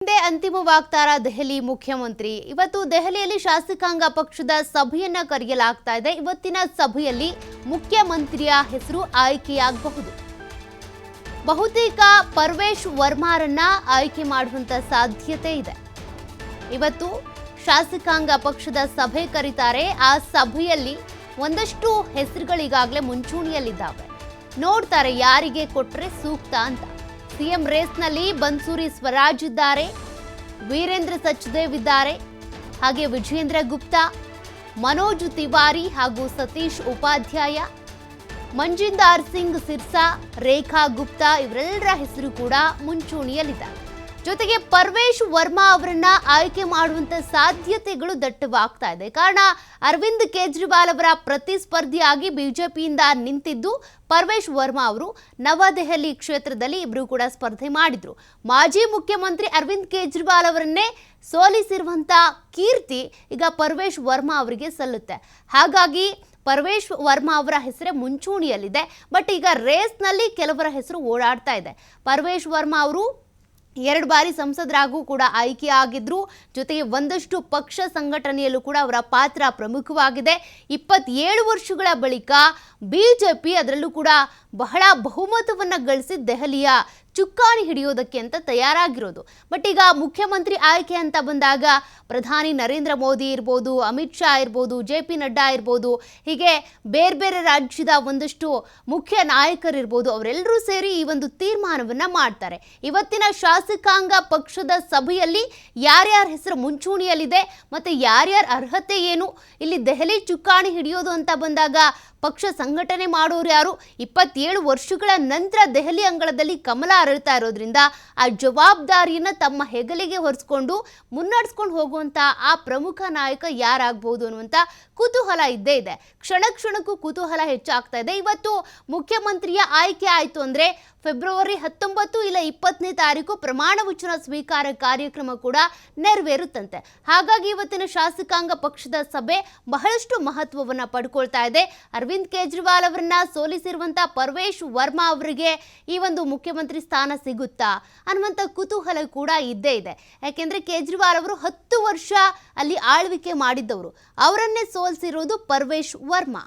ಹಿಂದೆ ಅಂತಿಮವಾಗ್ತಾರ ದೆಹಲಿ ಮುಖ್ಯಮಂತ್ರಿ ಇವತ್ತು ದೆಹಲಿಯಲ್ಲಿ ಶಾಸಕಾಂಗ ಪಕ್ಷದ ಸಭೆಯನ್ನ ಕರೆಯಲಾಗ್ತಾ ಇದೆ। ಇವತ್ತಿನ ಸಭೆಯಲ್ಲಿ ಮುಖ್ಯಮಂತ್ರಿಯ ಹೆಸರು ಆಯ್ಕೆಯಾಗಬಹುದು। ಬಹುತೇಕ ಪರ್ವೇಶ್ ವರ್ಮಾರನ್ನ ಆಯ್ಕೆ ಮಾಡುವಂತ ಸಾಧ್ಯತೆ ಇದೆ। ಇವತ್ತು ಶಾಸಕಾಂಗ ಪಕ್ಷದ ಸಭೆ ಕರೀತಾರೆ। ಆ ಸಭೆಯಲ್ಲಿ ಒಂದಷ್ಟು ಹೆಸರುಗಳಿಗಾಗಲೇ ಮುಂಚೂಣಿಯಲ್ಲಿದ್ದಾವೆ। ನೋಡ್ತಾರೆ ಯಾರಿಗೆ ಕೊಟ್ರೆ ಸೂಕ್ತ ಅಂತ। ಸಿಎಂ ರೇಸ್ನಲ್ಲಿ ಬನ್ಸೂರಿ ಸ್ವರಾಜ್ ಇದ್ದಾರೆ, ವೀರೇಂದ್ರ ಸಚ್ದೇವ್ ಇದ್ದಾರೆ, ಹಾಗೆ ವಿಜೇಂದ್ರ ಗುಪ್ತಾ, ಮನೋಜ್ ತಿವಾರಿ ಹಾಗೂ ಸತೀಶ್ ಉಪಾಧ್ಯಾಯ, ಮಂಜಿಂದಾರ್ ಸಿಂಗ್ ಸಿರ್ಸಾ, ರೇಖಾ ಗುಪ್ತಾ ಇವರೆಲ್ಲರ ಹೆಸರು ಕೂಡ ಮುಂಚೂಣಿಯಲ್ಲಿದ್ದಾರೆ। ಜೊತೆಗೆ ಪರ್ವೇಶ್ ವರ್ಮಾ ಅವರನ್ನ ಆಯ್ಕೆ ಮಾಡುವಂತ ಸಾಧ್ಯತೆಗಳು ದಟ್ಟವಾಗ್ತಾ ಇದೆ। ಕಾರಣ ಅರವಿಂದ್ ಕೇಜ್ರಿವಾಲ್ ಅವರ ಪ್ರತಿಸ್ಪರ್ಧಿಯಾಗಿ ಬಿಜೆಪಿಯಿಂದ ನಿಂತಿದ್ದು ಪರ್ವೇಶ್ ವರ್ಮಾ ಅವರು ನವದೆಹಲಿ ಕ್ಷೇತ್ರದಲ್ಲಿ ಇಬ್ಬರು ಕೂಡ ಸ್ಪರ್ಧೆ ಮಾಡಿದ್ರು। ಮಾಜಿ ಮುಖ್ಯಮಂತ್ರಿ ಅರವಿಂದ್ ಕೇಜ್ರಿವಾಲ್ ಅವರನ್ನೇ ಸೋಲಿಸಿರುವಂತ ಕೀರ್ತಿ ಈಗ ಪರ್ವೇಶ್ ವರ್ಮಾ ಅವರಿಗೆ ಸಲ್ಲುತ್ತೆ। ಹಾಗಾಗಿ ಪರ್ವೇಶ್ ವರ್ಮಾ ಅವರ ಹೆಸರೇ ಮುಂಚೂಣಿಯಲ್ಲಿದೆ। ಬಟ್ ಈಗ ರೇಸ್ನಲ್ಲಿ ಕೆಲವರ ಹೆಸರು ಓಡಾಡ್ತಾ ಇದೆ। ಪರ್ವೇಶ್ ವರ್ಮಾ ಅವರು 2 ಬಾರಿ ಸಂಸದರಾಗೂ ಕೂಡ ಆಯ್ಕೆಯಾಗಿದ್ರು। ಜೊತೆಗೆ ಒಂದಷ್ಟು ಪಕ್ಷ ಸಂಘಟನೆಯಲ್ಲೂ ಕೂಡ ಅವರ ಪಾತ್ರ ಪ್ರಮುಖವಾಗಿದೆ। 27 ವರ್ಷಗಳ ಬಳಿಕ ಬಿಜೆಪಿ ಅದರಲ್ಲೂ ಕೂಡ ಬಹಳ ಬಹುಮತವನ್ನ ಗಳಿಸಿ ದೆಹಲಿಯ ಚುಕ್ಕಾಣಿ ಹಿಡಿಯೋದಕ್ಕೆ ಅಂತ ತಯಾರಾಗಿರೋದು। ಬಟ್ ಈಗ ಮುಖ್ಯಮಂತ್ರಿ ಆಯ್ಕೆ ಅಂತ ಬಂದಾಗ ಪ್ರಧಾನಿ ನರೇಂದ್ರ ಮೋದಿ ಇರ್ಬೋದು, ಅಮಿತ್ ಶಾ ಇರ್ಬೋದು, JP ನಡ್ಡಾ ಇರ್ಬೋದು, ಹೀಗೆ ಬೇರೆ ಬೇರೆ ರಾಜ್ಯದ ಒಂದಷ್ಟು ಮುಖ್ಯ ನಾಯಕರಿರ್ಬೋದು, ಅವರೆಲ್ಲರೂ ಸೇರಿ ಈ ಒಂದು ತೀರ್ಮಾನವನ್ನ ಮಾಡ್ತಾರೆ। ಇವತ್ತಿನ ಶಾಸಕಾಂಗ ಪಕ್ಷದ ಸಭೆಯಲ್ಲಿ ಯಾರ್ಯಾರ ಹೆಸರು ಮುಂಚೂಣಿಯಲ್ಲಿದೆ ಮತ್ತೆ ಯಾರ್ಯಾರ ಅರ್ಹತೆ ಏನು, ಇಲ್ಲಿ ದೆಹಲಿ ಚುಕ್ಕಾಣಿ ಹಿಡಿಯೋದು ಅಂತ ಬಂದಾಗ ಪಕ್ಷ ಸಂಘಟನೆ ಮಾಡೋರು ಯಾರು, 27 ವರ್ಷಗಳ ನಂತರ ದೆಹಲಿ ಅಂಗಳದಲ್ಲಿ ಕಮಲ ಅರಳ್ತಾ ಇರೋದ್ರಿಂದ ಆ ಜವಾಬ್ದಾರಿಯನ್ನ ತಮ್ಮ ಹೆಗಲಿಗೆ ಹೊರಿಸ್ಕೊಂಡು ಮುನ್ನಡೆಸ್ಕೊಂಡು ಹೋಗುವಂತ ಆ ಪ್ರಮುಖ ನಾಯಕ ಯಾರಾಗಬಹುದು ಅನ್ನುವಂತ ಕುತೂಹಲ ಇದ್ದೇ ಇದೆ। ಕ್ಷಣ ಕ್ಷಣಕ್ಕೂ ಕುತೂಹಲ ಹೆಚ್ಚಾಗ್ತಾ ಇದೆ। ಇವತ್ತು ಮುಖ್ಯಮಂತ್ರಿಯ ಆಯ್ಕೆ ಆಯ್ತು ಅಂದ್ರೆ ಫೆಬ್ರವರಿ 19 ಇಲ್ಲ 20ನೇ ತಾರೀಕು ಪ್ರಮಾಣ ವಚನ ಸ್ವೀಕಾರ ಕಾರ್ಯಕ್ರಮ ಕೂಡ ನೆರವೇರುತ್ತಂತೆ। ಹಾಗಾಗಿ ಇವತ್ತಿನ ಶಾಸಕಾಂಗ ಪಕ್ಷದ ಸಭೆ ಬಹಳಷ್ಟು ಮಹತ್ವವನ್ನ ಪಡ್ಕೊಳ್ತಾ ಇದೆ। ಅರವಿಂದ್ ಕೇಜ್ರಿವಾಲ್ ಅವರನ್ನ ಸೋಲಿಸಿರುವಂತ ಪರ್ವೇಶ್ ವರ್ಮಾ ಅವರಿಗೆ ಈ ಒಂದು ಮುಖ್ಯಮಂತ್ರಿ ಸ್ಥಾನ ಸಿಗುತ್ತಾ ಅನ್ನುವಂಥ ಕುತೂಹಲ ಕೂಡ ಇದ್ದೇ ಇದೆ। ಯಾಕೆಂದ್ರೆ ಕೇಜ್ರಿವಾಲ್ ಅವರು 10 ವರ್ಷ ಅಲ್ಲಿ ಆಳ್ವಿಕೆ ಮಾಡಿದ್ದವರು, ಅವರನ್ನೇ ಸೋಲಿಸಿರೋದು ಪರ್ವೇಶ್ ವರ್ಮಾ।